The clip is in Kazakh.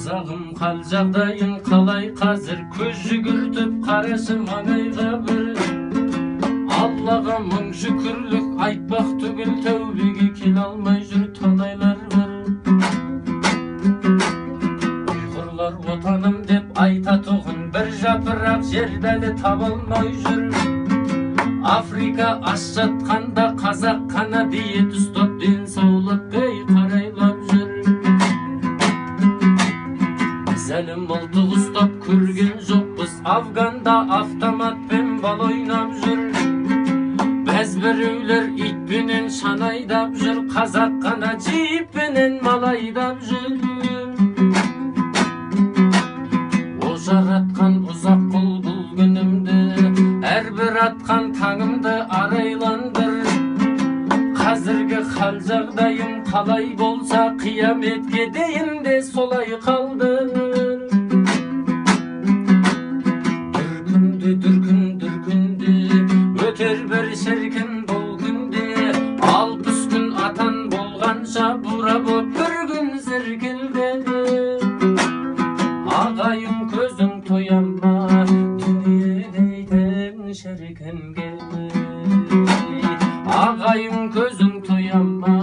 Қазағым қал жағдайың қалай қазір, көз жүгіртіп қарашы маңайға бір. Аллаға мың шүкірлік айтпақ түгіл, тәубеге келе алмай жүр талайлар бар. Ұйғырлар отаным деп айтатұғын, бір жапырақ жер бәлі таба алмай жүр. Африка аш жатқанда қазақ қана диет ұстап денсаулыққа қарайлап жүр. Біз әлі мылтық ұстап көрген жоқпыз, Афганда автоматпен бал ойнап жүр. Біз біреулер итпенен шан айдап жүр, қазақ қана джиппенен мал айдап жүр. Ожар атқан ұзақ қол бұл күнімді, әрбір атқан таңымды арайландыр. Қазіргі хал жағдайым қалай болса, қияметке дейін де солай қалдыр. Дүркінді өтер бір шіркін бұл күнде, 60 күн атан болғанша бура боп бір күн зіркілді. Ағайын көзің тоям ба, дүниедейдің шіркінге. Ағайын көзің тоям ба,